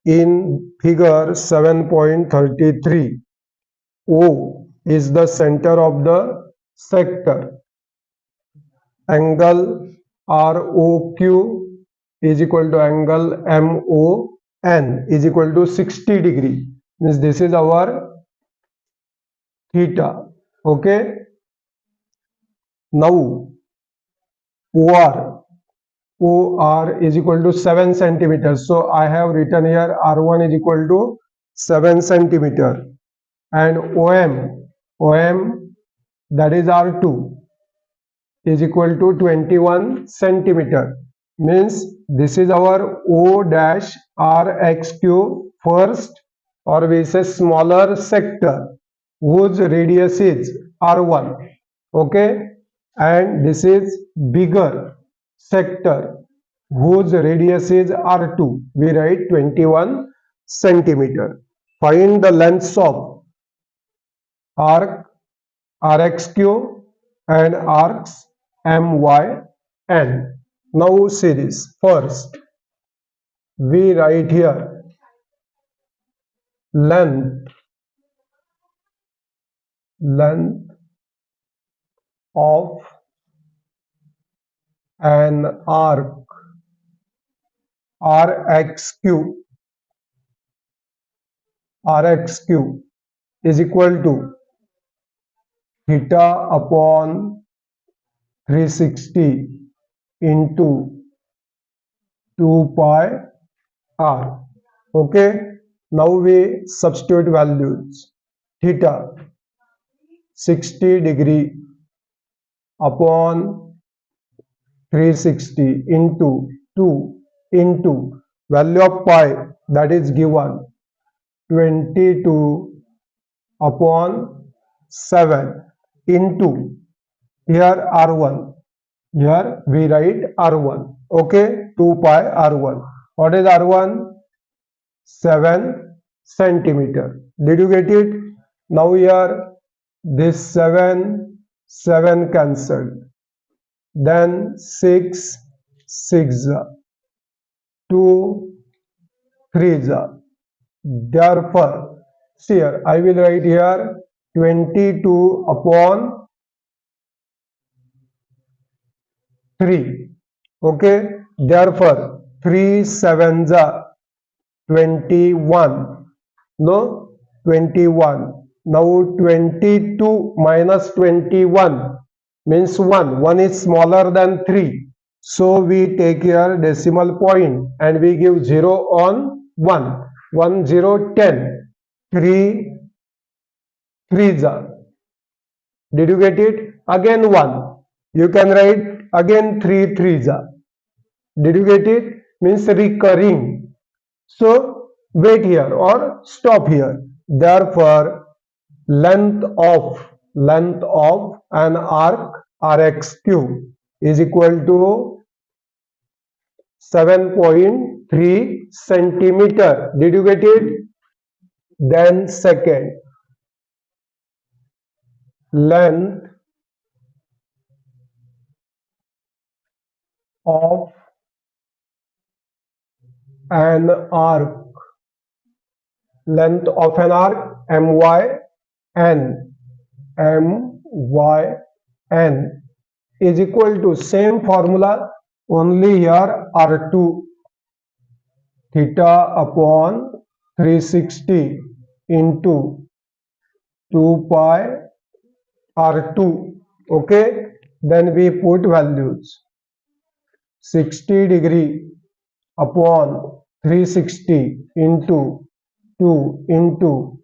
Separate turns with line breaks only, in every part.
In figure 7.33, O is the center of the sector. Angle ROQ is equal to angle MON is equal to 60 degree. Means this is our theta. Okay. Now OR is equal to 7 centimeters. So I have written here R1 is equal to 7 centimeter, and OM that is R2 is equal to 21 centimeter. Means this is our O dash RXQ first, or we say smaller sector, whose radius is R1. Okay, and this is bigger sector whose radius is R2. We write 21 centimeter. Find the lengths of arc RXQ and arcs MYN. Now see this. First, we write here length of an arc RXQ is equal to theta upon 360 into 2 pi r. Okay, now we substitute values. Theta 60 degree upon 360 into 2 into value of pi, that is given 22 upon 7 into here R1. Here we write R1. Okay, 2 pi R1. What is R1? 7 centimeter. Did you get it? Now here this 7 cancelled. Then 6 2 3. Therefore, see here, I will write here 22 upon 3. Okay, therefore 3 7s are 21. No, 21. Now 22 minus 21 means 1. 1 is smaller than 3. So we take here decimal point and we give 0 on 1. 1 0 10. 3 3s are. Did you get it? Again 1. You can write again 3 3s are. Did you get it? Means recurring. So wait here or stop here. Therefore, length of an arc RXQ is equal to 7.3 centimeter. Did you get it? Then second, length of an arc MYN is equal to same formula, only here R2 theta upon 360 into 2 pi R2. Okay, then we put values. 60 degree upon 360 into 2 into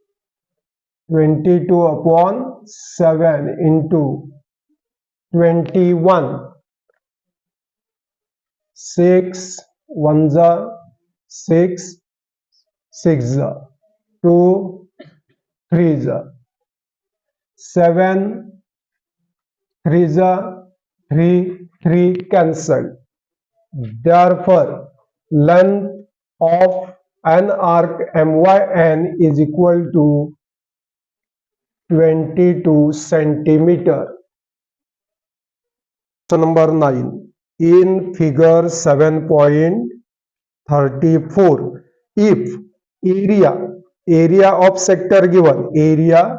22 upon 7 into 21. 6 1s are 6 6s are 2 3s are 7 3s are 3 cancelled. Therefore, length of an arc MYN is equal to 22 centimeter. So number 9. In figure 7.34, if area of sector given, area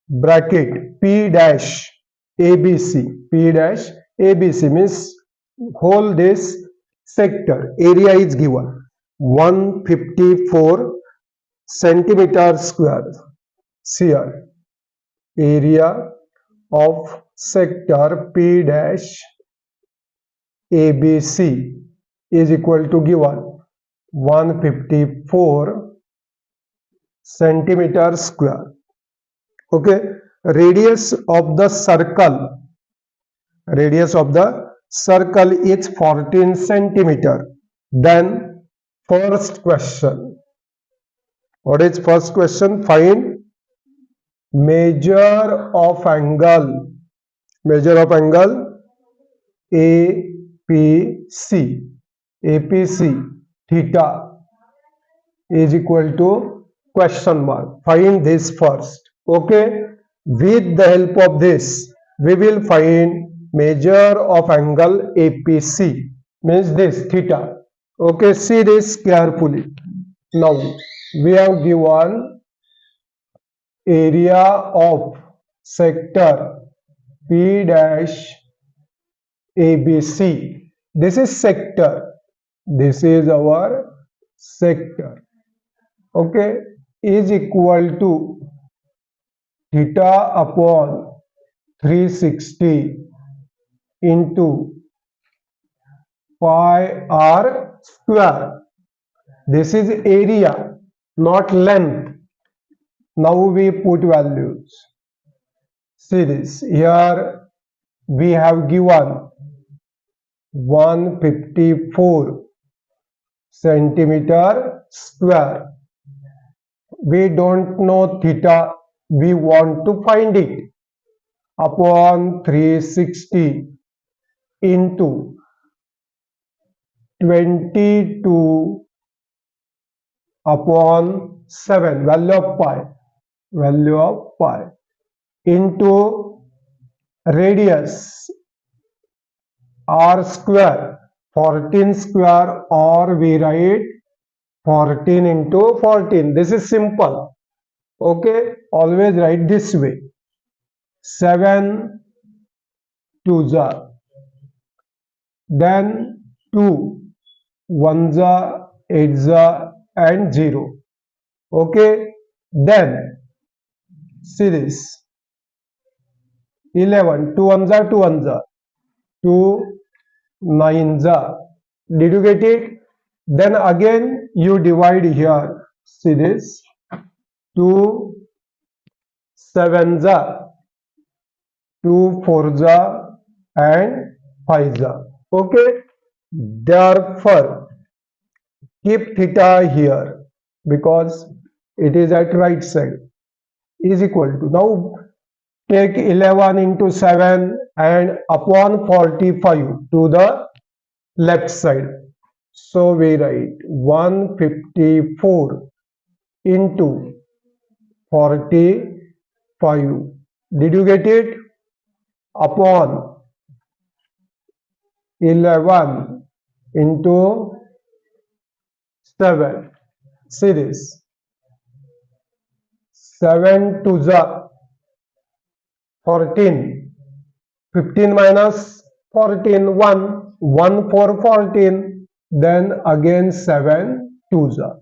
bracket P dash ABC, P dash ABC means whole this sector area is given 154 centimeter square. Here area of sector P dash ABC is equal to given 154 centimeter square. Okay, radius of the circle is 14 centimeter. Then first question, what is first question? Find measure of angle APC theta is equal to question mark. Find this first. Okay, with the help of this we will find measure of angle APC, means this theta. Okay, see this carefully. Now we have given area of sector P dash ABC. This is sector. This is our sector. Okay, is equal to theta upon 360 into pi r square. This is area, not length. Now we put values. See this. Here we have given 154 centimeter square. We don't know theta. We want to find it. Upon 360 into 22 upon 7, value of pi into radius r square 14 square, or we write 14 into 14. This is simple. Okay, always write this way. 7 2s are, then 2 1s are, 8s are, and 0. Okay, then see this 11 2 1s are, 2 1s are, 2 9s are. Did you get it? Then again you divide here. See this 2 7s are, 2 4s are, and 5s are. Okay, therefore keep theta here because it is at right side, is equal to, now take 11 into 7 and upon 45 to the left side. So we write 154 into 45. Did you get it? Upon 11 into 7. See this 7 to the 14, 15 minus 14, 1, 1 for 14, then again 7 2s are,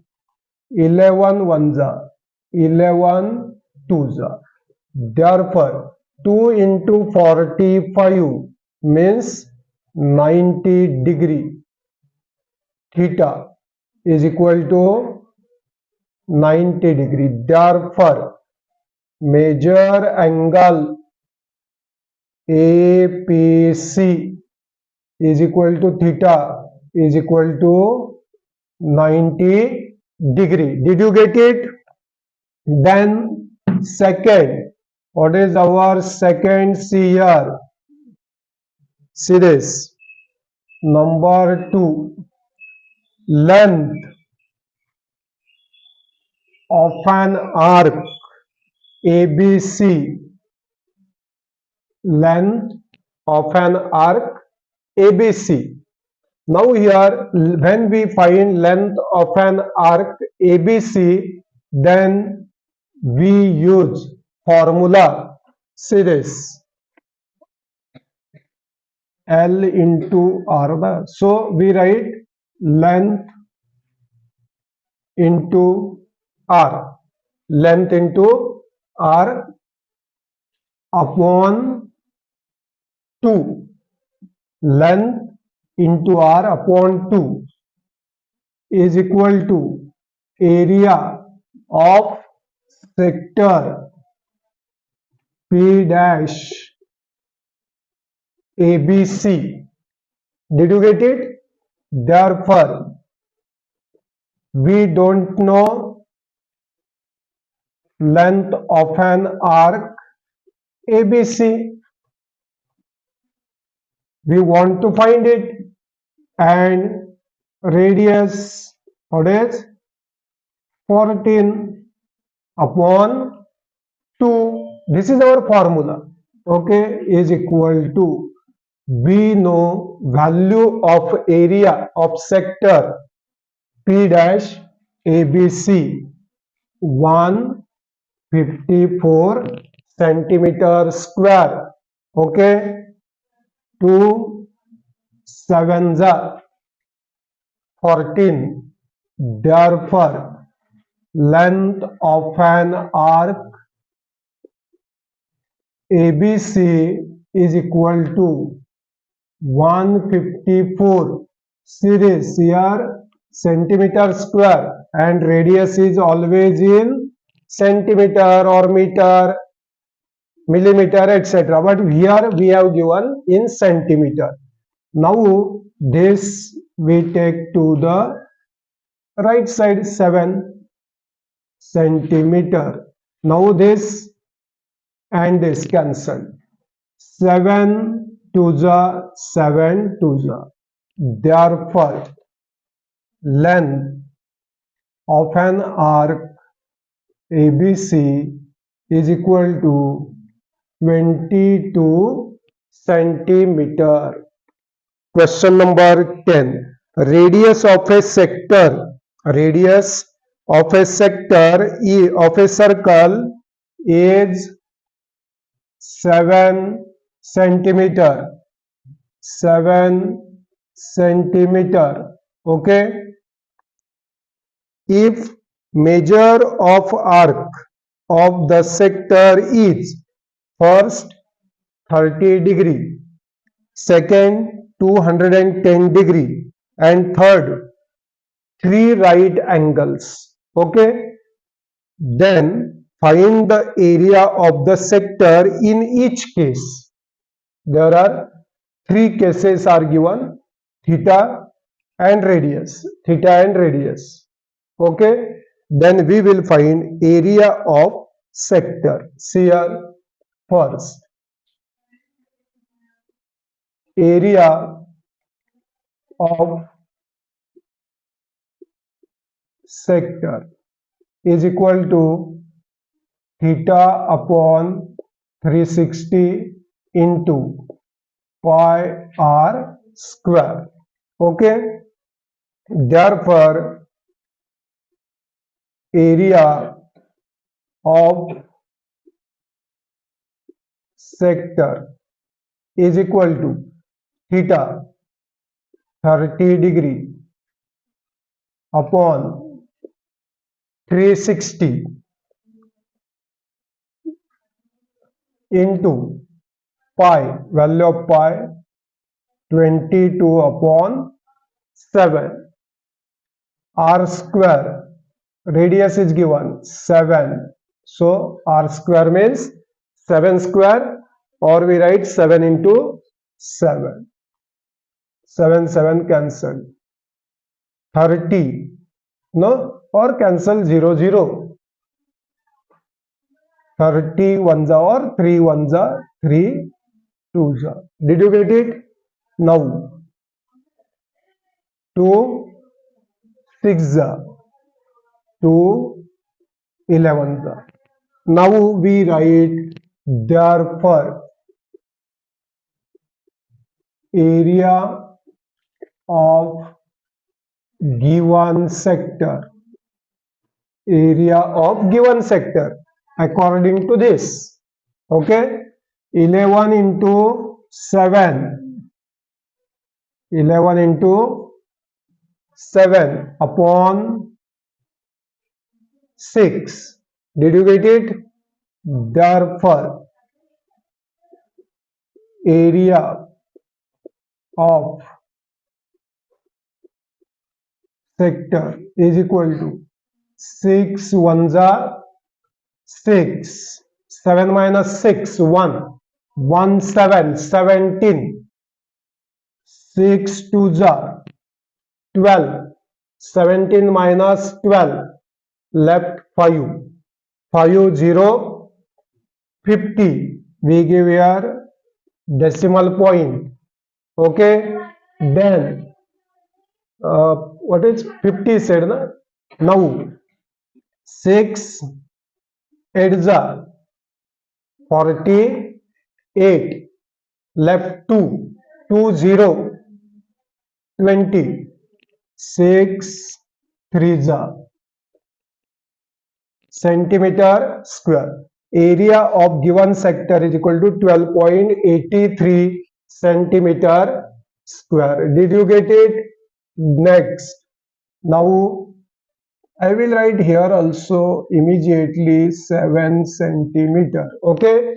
11 1s are, 11 2s are. Therefore 2 into 45 means 90 degree. Theta is equal to 90 degree. Therefore measure angle APC is equal to theta is equal to 90 degree. Did you get it? Then second, what is our second? See here. See this. Number 2. Length of an arc ABC. Length of an arc ABC. Now here, when we find length of an arc ABC, then we use formula. See this, L into R. So we write length into R. Length into R upon 2. Length into R upon 2 is equal to area of sector P dash ABC. Did you get it? Therefore, we don't know length of an arc ABC. We want to find it, and radius, what is 14 upon 2. This is our formula. Okay, is equal to, we know value of area of sector P dash ABC 154 centimeter square. Okay, 2 7s are 14. Therefore, length of an arc ABC is equal to 154. Series here centimeter square, and radius is always in centimeter or meter, millimeter, etc. But here we have given in centimeter. Now this we take to the right side, 7 centimeter. Now this and this cancel. 7 to the 7 to the. Therefore, length of an arc ABC is equal to 22 centimeter. Question number 10. Radius of a sector. Radius of a sector of a circle is 7 centimeter. 7 centimeter. Okay. If measure of arc of the sector is first 30 degree, second 210 degree, and third 3 right angles. Okay, then find the area of the sector in each case. There are 3 cases are given: theta and radius. Theta and radius. Okay, then we will find area of sector. See here first. Area of sector is equal to theta upon 360 into pi r square. Okay, therefore area of sector is equal to theta 30 degree upon 360 into pi, value of pi 22 upon 7, r square, radius is given 7, so r square means 7 square, or we write 7 into 7, 7 7 cancel, 30, no, or cancel 0 0, 30 ones or 3 ones are 3 2s are. Did you get it? Now 2 6 are 2 11 are. Now we write therefore area of given sector, area of given sector according to this. Okay, 11 into 7, 11 into 7 upon 6. Did you get it? Therefore, area of sector is equal to 6 ones are 6, 7 minus 6, 1, 1 7, 17, 6 twos are 12, 17 minus 12, left 5, 5 0, 50, we give here decimal point. Okay, then what is 50 said na? Now 6 8s are 48, left 2, 2 0, 20, 6 3s are centimeter square. Area of given sector is equal to 12.83 centimeter square. Did you get it? Next, now I will write here also immediately 7 centimeter. Okay,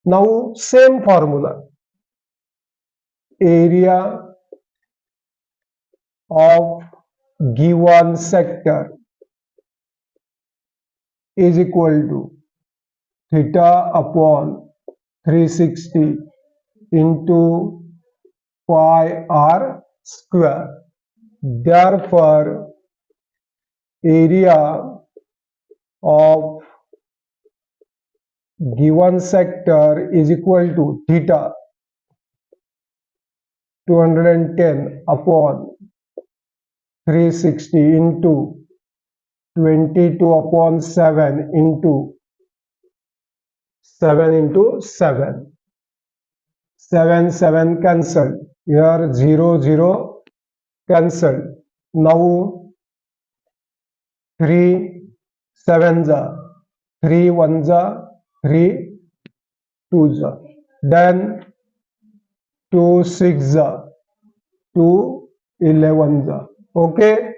now same formula. Area of given sector is equal to theta upon 360 into pi r square. Therefore, area of given sector is equal to theta 210 upon 360 into 22 upon 7 into 7 into 7. 7 7 cancelled. Here 0 0 cancelled. Now 3 7s are 3 1s are 3 2s are. Then 2 6s are 2 11s are. Okay.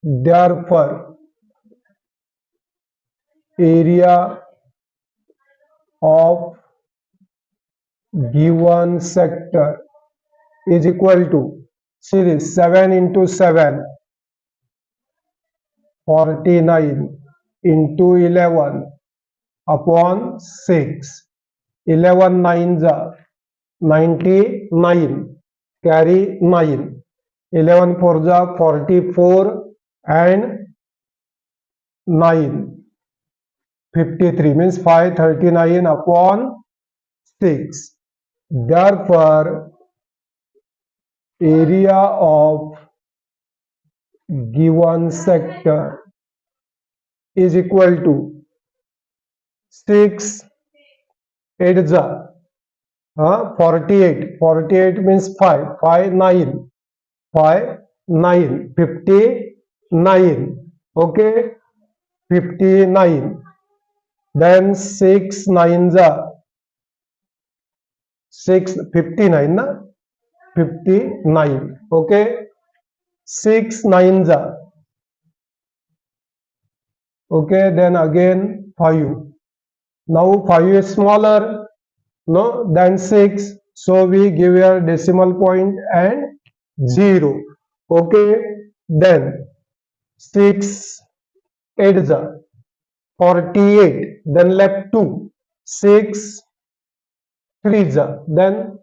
Therefore, area of given sector is equal to, see this, 7 into 7, 49 into 11 upon 6. 11 9s are 99, carry 9. 11 4s are 44 and 9. 53 means 539 upon 6. Therefore, area of given sector is equal to 6 8s are 48. 48 means 5. 5 9. 5 9. 59. Okay. 59. Then 6 9s are 6 59 na 59. Okay, 6 9s are okay. Then again 5. Now 5 is smaller no than 6, so we give here decimal point and 0. Okay, then 6 8s are 48, then left 2, 6 3s are, then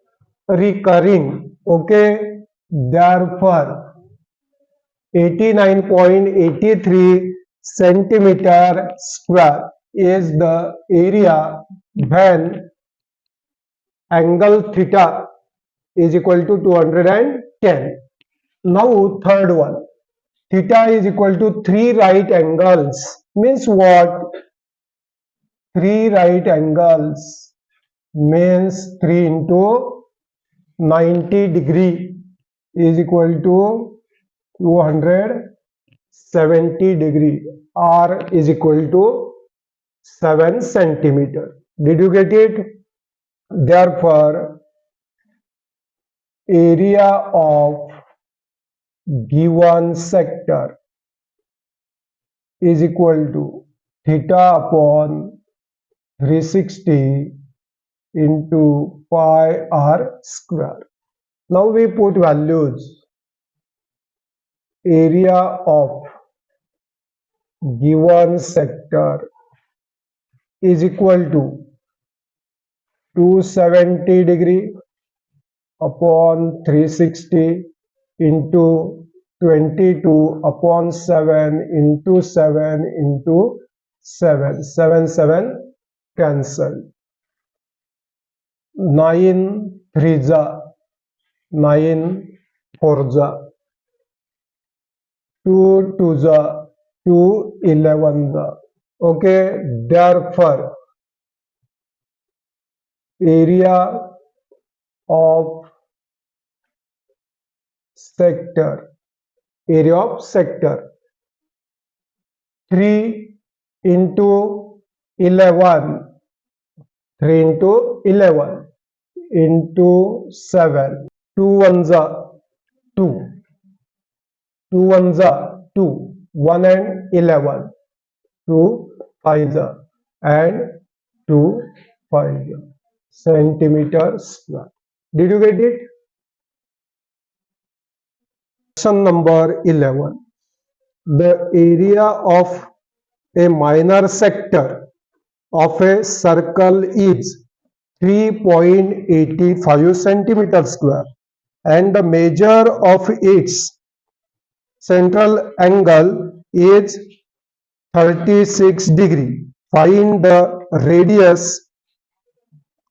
recurring. Okay, therefore 89.83 centimeter square is the area when angle theta is equal to 210. Now third one, theta is equal to 3 right angles. Means what? 3 right angles means 3 into 90 degree. is equal to 270 degree. R is equal to 7 centimeter. Did you get it? Therefore, area of given sector is equal to theta upon 360 into pi r square. Now we put values. Area of given sector is equal to 270 degree upon 360 into 22 upon 7 into 7 into 7. 7 7 cancel. 9 3 जा 9 4 जा 2 2 जा 2 11 जा. Okay, therefore area of sector 3 into 11 3 into 11 into 7. 2 ones are 2. 2 ones are 2. 1 and 11. 2 5s are and 2 5s are centimeter square. Did you get it? Question number 11. The area of a minor sector of a circle is 3.85 centimeter square and the measure of its central angle is 36 degree. Find the radius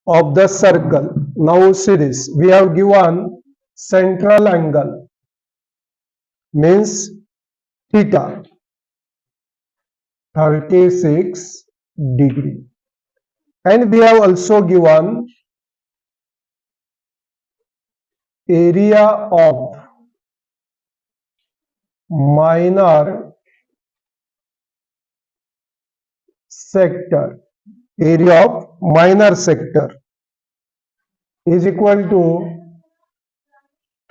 of the circle. Now see this. We have given central angle means theta 36 degree. And we have also given area of minor sector. Area of minor sector is equal to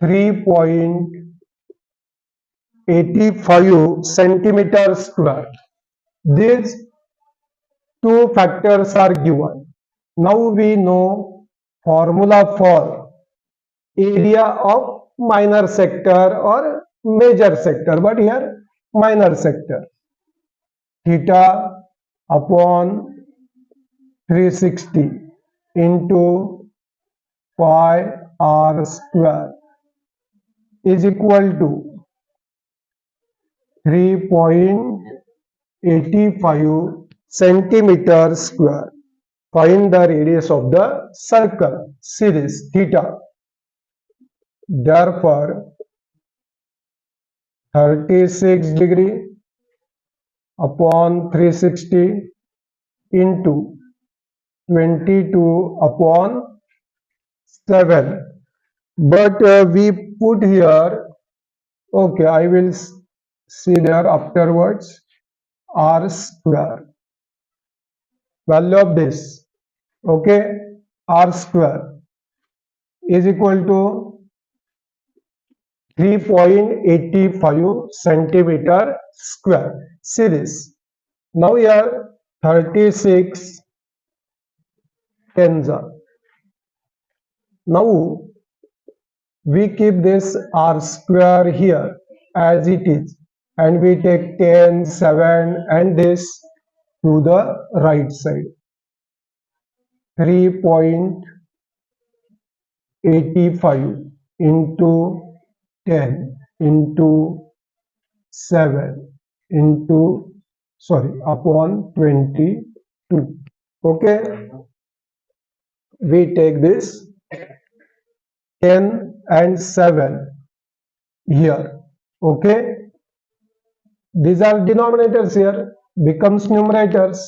3.85 centimeter square. These two factors are given. Now we know formula for area of minor sector or major sector, but here minor sector. Theta upon 360 into pi r square is equal to 3.85 centimeter square. Find the radius of the circle. See this theta. Therefore 36 degree upon 360 into 22 upon 7. But we put here, okay, I will see there afterwards, r square. Value of this, okay, r square is equal to 3.85 centimeter square. See this. Now here 36 tens are. Now we keep this r square here as it is and we take 10, 7 and this to the right side. 3.85 into 10 into 7 into upon 22. Okay, we take this 10 and 7 here. Okay, these are denominators here, becomes numerators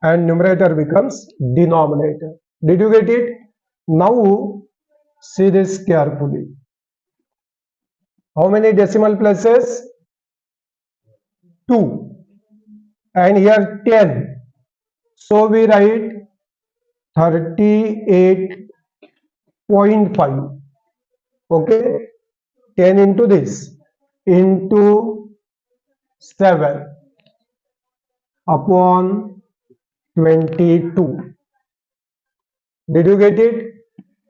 and numerator becomes denominator. Did you get it? Now see this carefully. How many decimal places? 2. And here 10. So we write 38.5. Okay. 10 into this into 7 upon 22. Did you get it?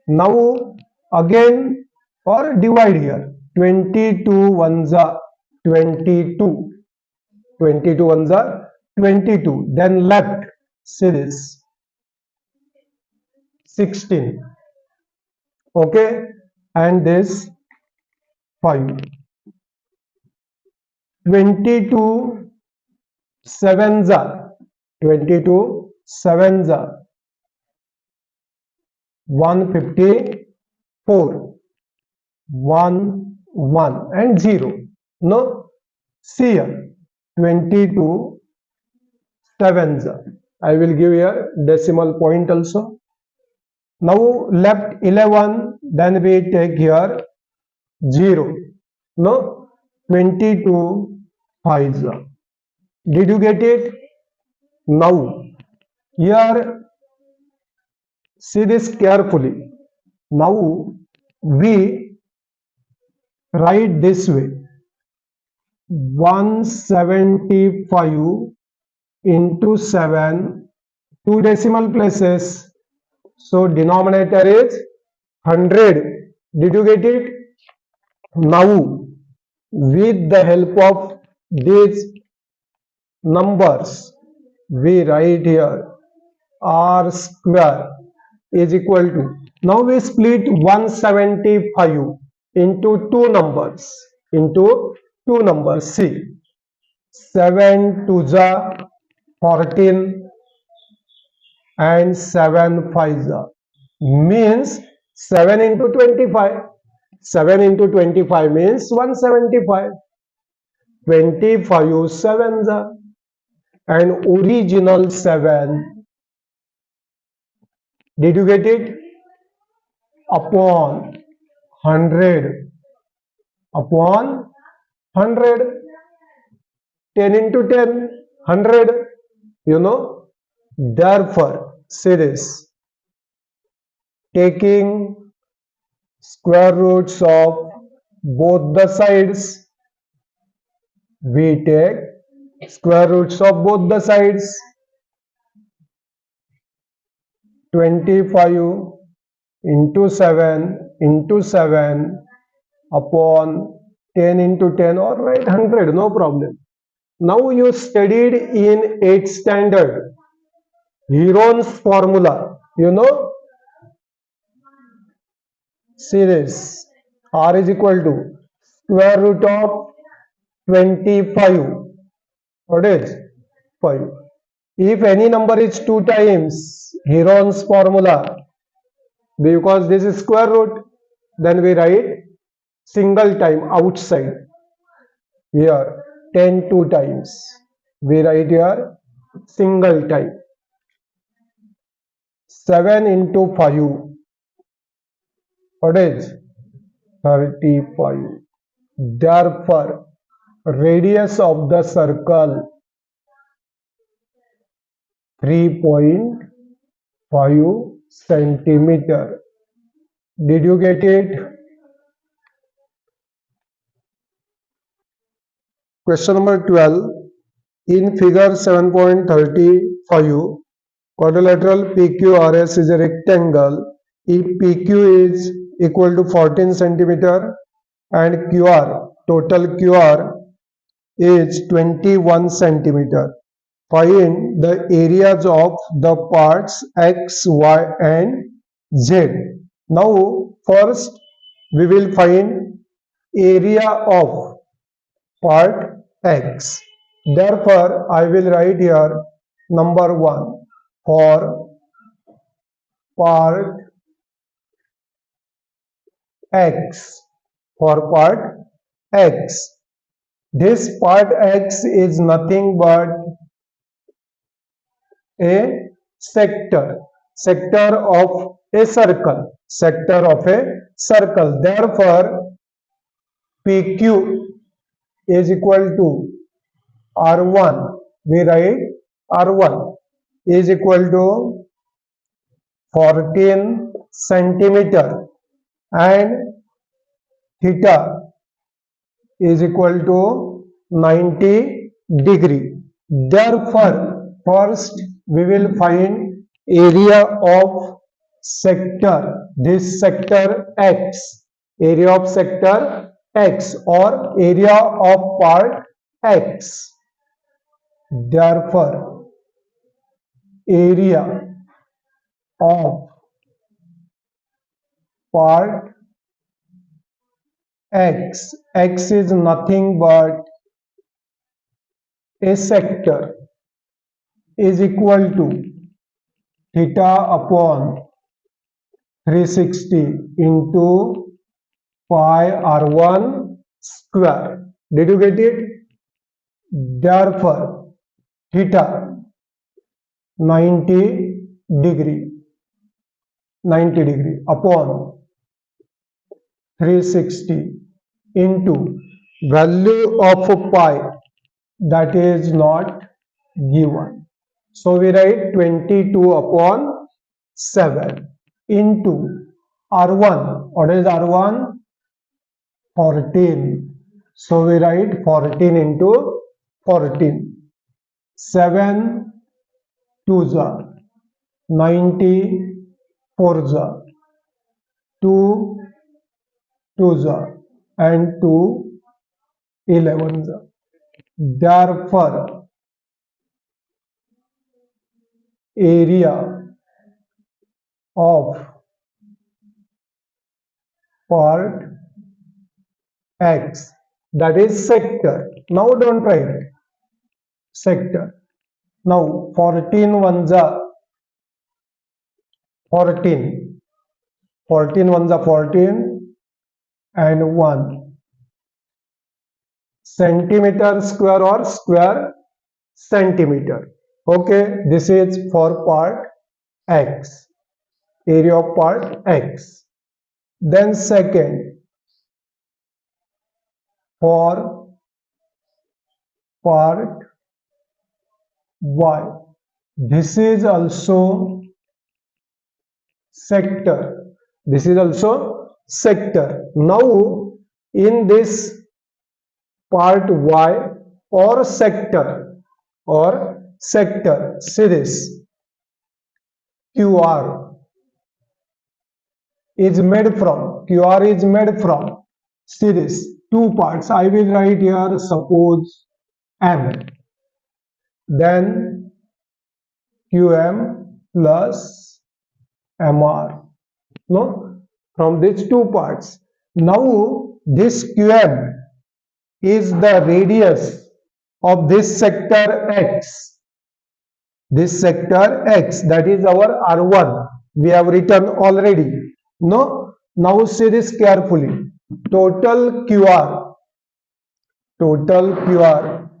Now again or divide here. 22 ones are 22. 22 ones are 22. Then left, see this 16. Okay, and this 5. 22 sevens are 22 sevens are 154. 1 1 and 0. No, see here 22 sevens. I will give here decimal point also. Now left 11, then we take here 0. No, 22 5s. Did you get it? Now here see this carefully. Now we write this way: 175 into 7, 2 decimal places. So denominator is 100. Did you get it? Now with the help of these numbers, we write here r square is equal to, now we split 175 into two numbers, see 7 2s are 14 and 7 5s are, means 7 into 25. 7 into 25 means 175. 25 sevens are, and original 7. Did you get it? Upon 100. Upon 100. 10 into 10, 100. You know. Therefore, see this. Taking square roots of both the sides, we take square roots of both the sides. 25 into 7 upon 10 into 10, or write 100, no problem. Now you studied in 8th standard Heron's formula, you know. See this, r is equal to square root of 25. What is 5? If any number is 2 times Heron's formula, because this is square root, then we write single time outside. Here 10 2 times, we write here single time. 7 into 5, what is 35. Therefore, radius of the circle 3.5 centimeter. Did you get it? Question number 12. In figure 7.35, quadrilateral PQRS is a rectangle. If PQ is equal to 14 centimeter and QR, total QR is 21 centimeter. Find the areas of the parts X, Y and Z. Now first we will find area of part X. Therefore, I will write here number 1 for part X. For part X. This part X is nothing but a sector of a circle. Therefore, PQ is equal to R1. We write R1 is equal to 14 centimeter and theta is equal to 90 degree. Therefore, first we will find area of sector, this sector X, area of sector X or area of part X. Therefore, area of part X, X is nothing but a sector, is equal to theta upon 360 into pi r1 square. Did you get it? Therefore, theta 90 degree upon 360 into value of pi, that is not given. So we write 22 upon 7 into R1. What is R1? 14. So we write 14 into 14. 7 2s are 90, 4s are 2 2s are and 2 11s are. Therefore, area of part X, that is sector. Now don't write sector. Now 14 ones are 14. 14 ones are 14 and 1. Centimeter square or square centimeter. Okay, this is for part X, area of part X. Then second, for part Y, this is also sector. This is also sector. Now in this part Y or sector, see this QR is made from, see this two parts. I will write here, suppose M, then QM plus MR, no, from these two parts. Now this QM is the radius of this sector X. This sector X, that is our R1. We have written already. No, now see this carefully. Total QR,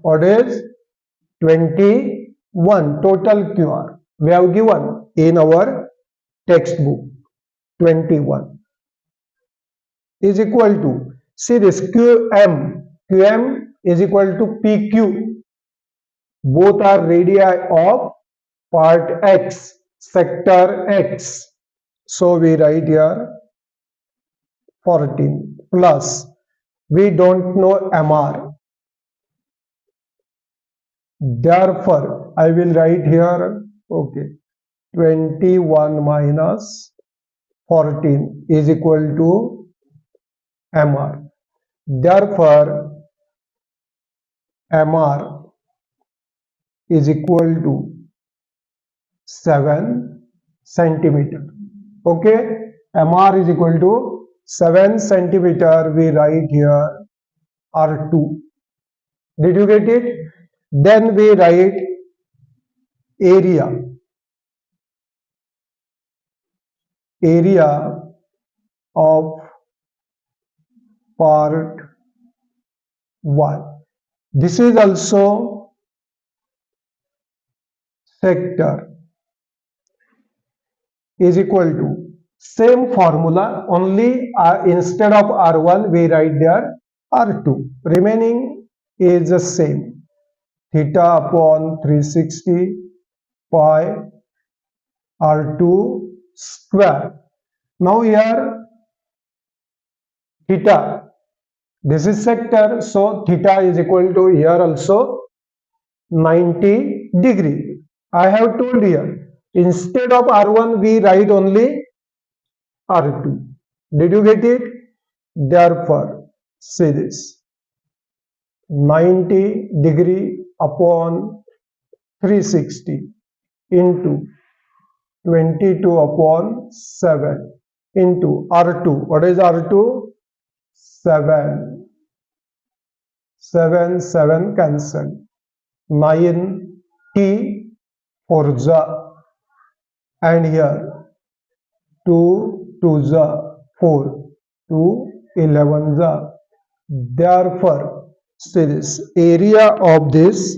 what is 21? Total QR we have given in our textbook. 21 is equal to, see this QM is equal to PQ. Both are radii of part X, sector X. So we write here 14 plus, we don't know MR. Therefore, I will write here, okay, 21 minus 14 is equal to MR. Therefore, MR is equal to 7 centimeter. Okay, MR is equal to 7 centimeter. We write here R2. Did you get it? Then we write area of part Y. This is also sector, is equal to same formula, only instead of R1 we write there R2. Remaining is the same. Theta upon 360 pi R2 square. Now here theta, this is sector, so theta is equal to here also 90 degree. I have told here, instead of R1 we write only R2. Did you get it? Therefore, see this, 90 degree upon 360 into 22 upon 7 into R2. What is R2? 7. 7 cancel. 9 T forza, and here 2 2 4, 2 11. Therefore, see this, area of this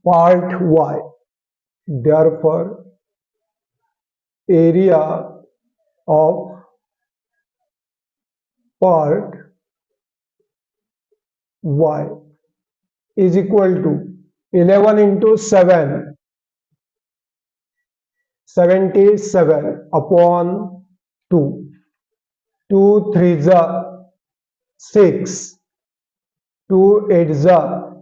part Y. Therefore, area of part Y is equal to 11 into 7, 77 upon 2. 2 3s are 6, 2 8s are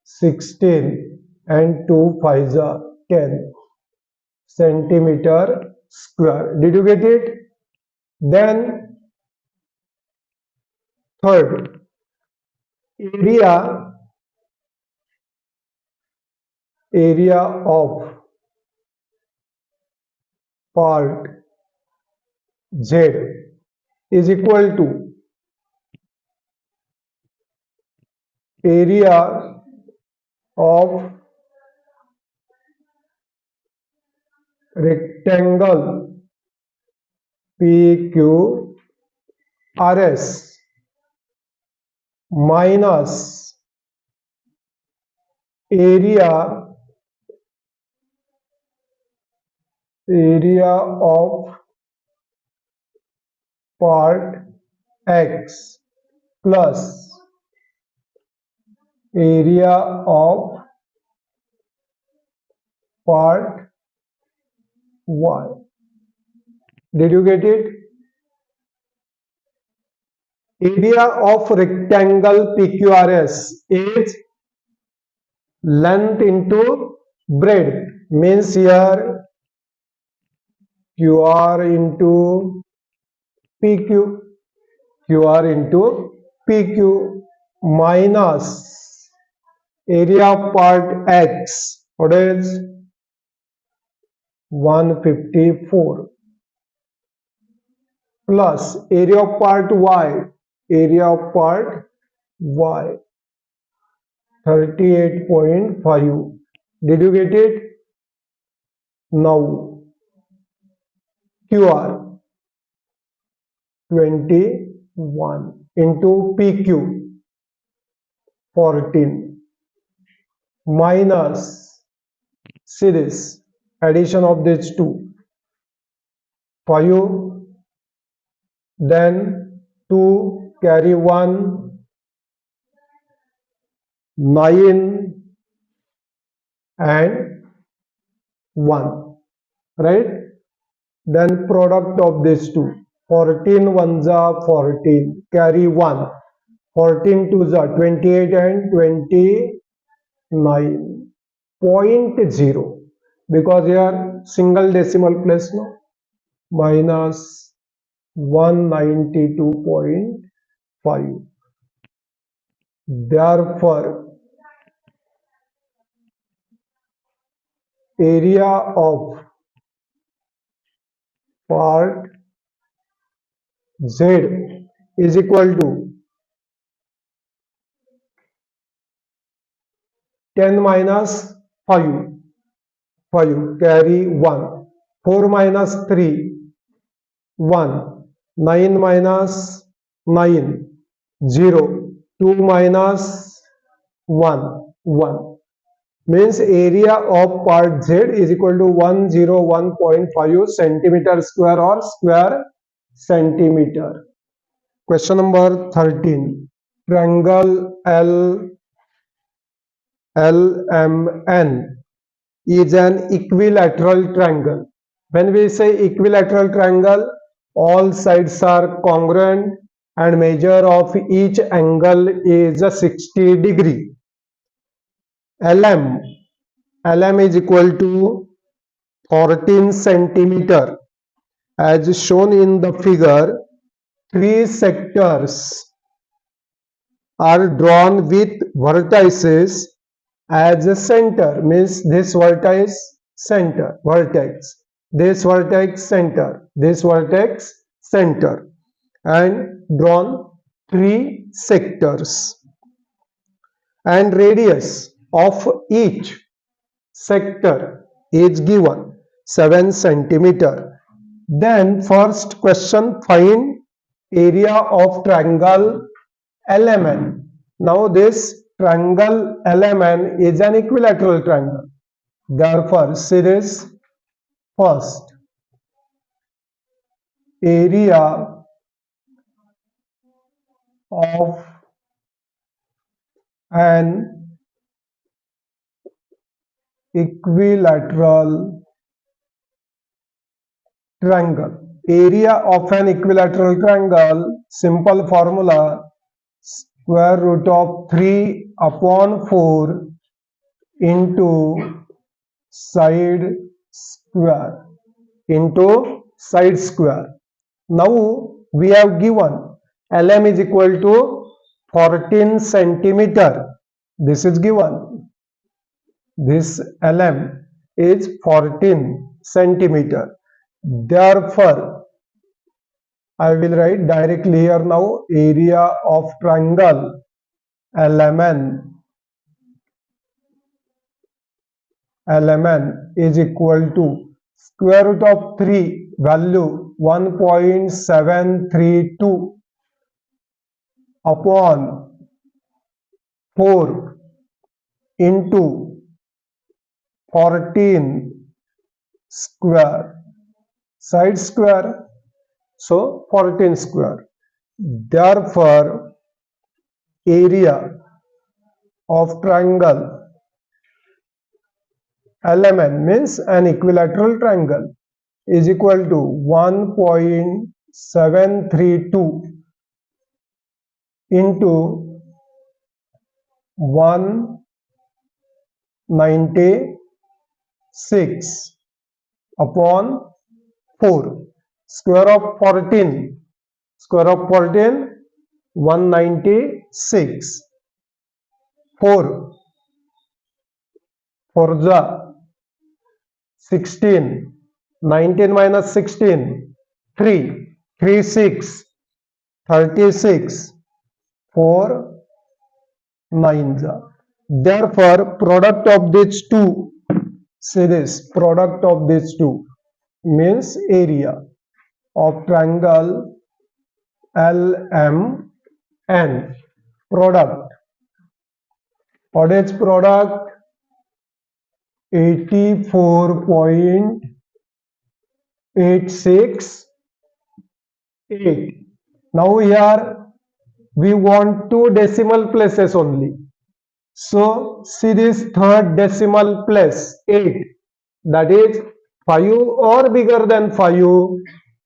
16, and 2 5s are 10 centimeter square. Did you get it? Then third, area of part Z is equal to area of rectangle PQRS minus area of part X plus area of part Y. Did you get it? Area of rectangle PQRS is length into breadth, means here QR into PQ, QR into PQ minus area of part X, what is 154, plus area of part Y, 38.5. Did you get it? Now QR 21 into PQ 14 minus, see this, addition of these two, 5, then 2 carry 1, 9 and 1, right? Then product of these two, 14 ones are 14, carry 1, 14 twos are 28 and 29.0, because here single decimal place, no, minus 192.5. Therefore, area of part Z is equal to 10 minus 5, 5 carry 1, 4 minus 3, 1, 9 minus 9, 0, 2 minus 1, 1. Means area of part Z is equal to 101.5 centimeter square or square centimeter. Question number 13. Triangle LMN is an equilateral triangle. When we say equilateral triangle, all sides are congruent and measure of each angle is a 60 degree. LM is equal to 14 centimeter. As shown in the figure, three sectors are drawn with vertices as a center, means this vertex center, this vertex center, and drawn three sectors, and radius of each sector is given 7 centimeter. Then first question, find area of triangle LMN. Now this triangle LMN is an equilateral triangle. Therefore, series first, area of an equilateral triangle. Area of an equilateral triangle, simple formula, square root of 3 upon 4 into side square. Now we have given LM is equal to 14 centimeter. This is given. This LM is 14 centimeter. Therefore, I will write directly here now, area of triangle LMN is equal to square root of 3 value 1.732 upon 4 into 14 square, side square, so 14 square. Therefore, area of triangle LMN means an equilateral triangle is equal to 1.732 into 196 upon 4. Square of 14, 196. 4 the 16, 19 minus 16, 3, 6, 36, 4 9. Therefore, product of these two series, product of these two means area of triangle LMN. Product. What is product? 84.868. Now here we want two decimal places only. So see this third decimal place 8, that is 5 or bigger than 5,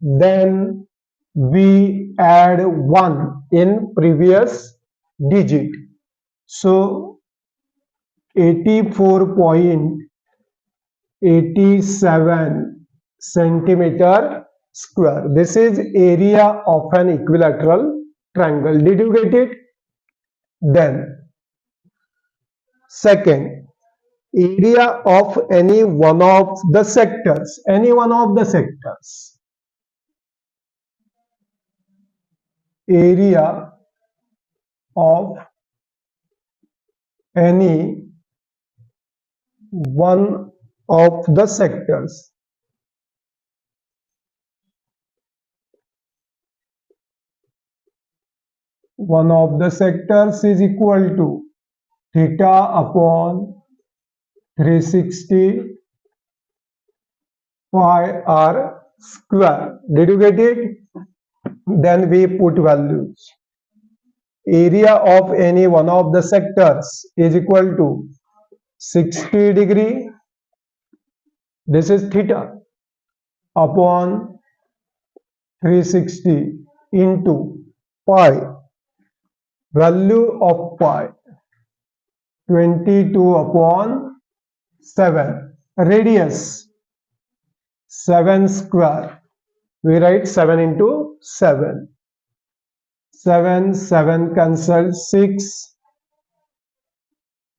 then we add 1 in previous digit. So 84.87 centimeter square. This is area of an equilateral triangle. Did you get it? Then second, area of any one of the sectors. Area of any one of the sectors. One of the sectors is equal to theta upon 360 pi r square. Did you get it? then we put values. Area of any one of the sectors is equal to 60 degree, this is theta, upon 360 into pi, value of pi 22 upon 7, radius 7 square, we write 7 into 7, 7 7 cancel, 6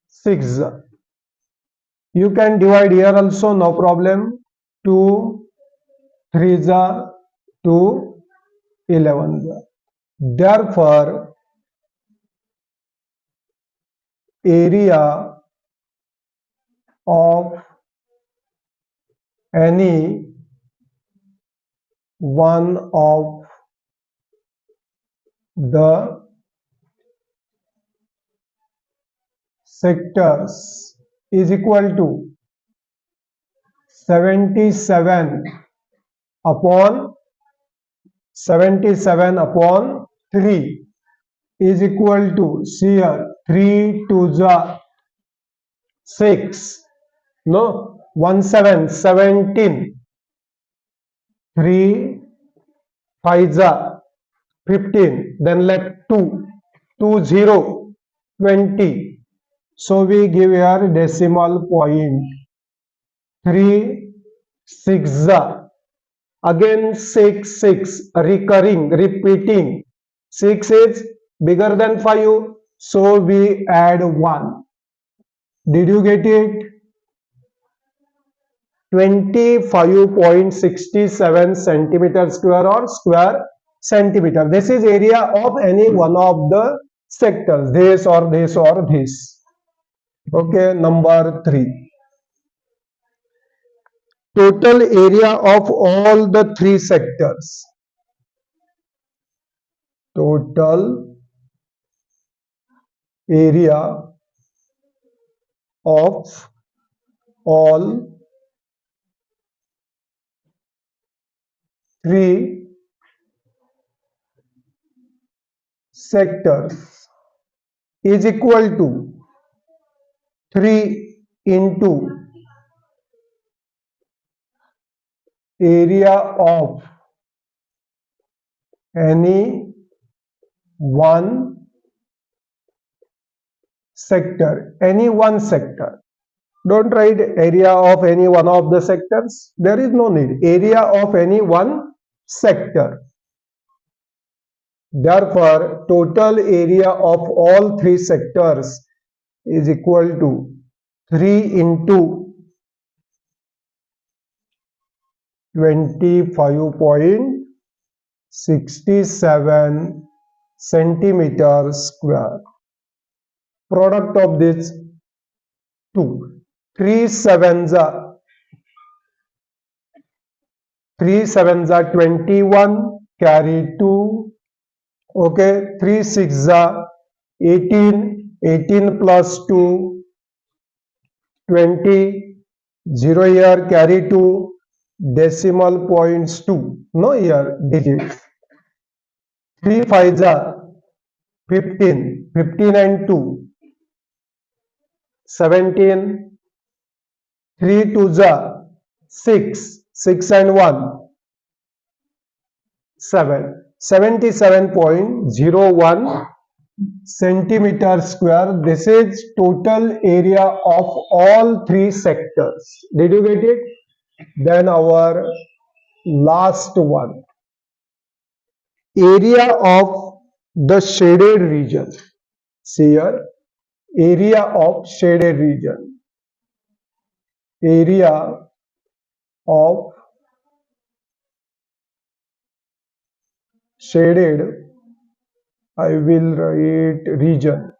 6, you can divide here also, no problem, 2 3 2 11, therefore area of any one of the sectors is equal to 77 upon 3 is equal to, see here, 3 2 6, no, 1 7 17, 3 5 15, then left 2 2 0 20, so we give here decimal point, 3 6 again 6 6, recurring, repeating, 6 is bigger than 5, so we add 1. Did you get it? 25.67 centimeter square or square centimeter. This is area of any one of the sectors, this or this or this. Okay, number 3. Total area of all the 3 sectors. Total area of all 3 sectors is equal to 3 into area of any one sector, any one sector. Don't write area of any one of the sectors, there is no need, area of any one sector. Therefore, total area of all 3 sectors is equal to 3 into 25.67 centimeters square. Product of this 2, 3 sevens are 21, carry 2, okay, 3 6 are 18, 18 plus 2 20, 0 here, carry 2, decimal points 2, no here digits, 3 5 are 15, 15 and 2 17, 3 2 6, 6 and 1 7, 77.01 centimeter square. This is total area of all 3 sectors. Did you get it? Then our last one, area of the shaded region. See here, area of shaded region, area of shaded, I will write region.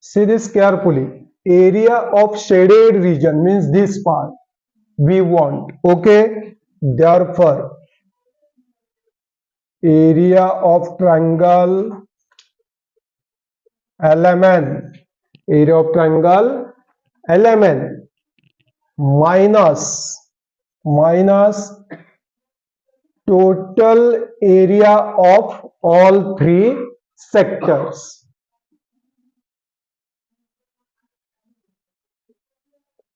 See this carefully, area of shaded region means this part we want, okay. Therefore, area of triangle LMN, area of triangle LMN minus minus total area of all three sectors.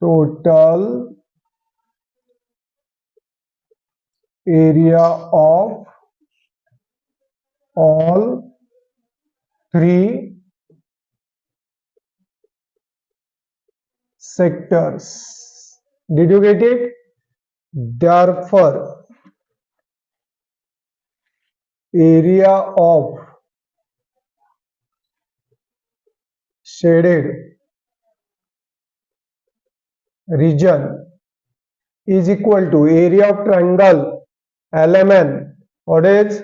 Total area of all three sectors. Did you get it? Therefore, area of shaded region is equal to area of triangle LMN. What is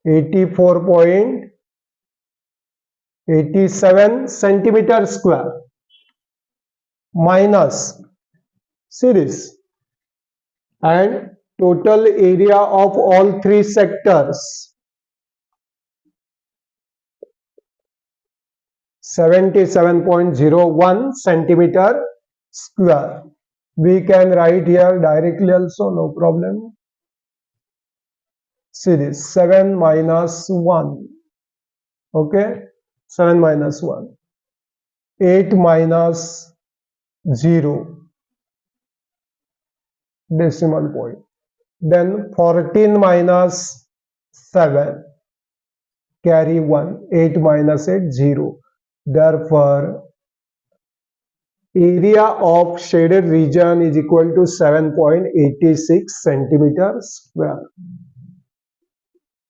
84.87 centimeter square minus series and total area of all three sectors 77.01 centimeter square. We can write here directly also, no problem. See this 7 minus 1. Okay, 7 minus 1. 8 minus 0. Decimal point. Then 14 minus 7. Carry 1. 8 minus 8, 0. Therefore, area of shaded region is equal to 7.86 centimeter square.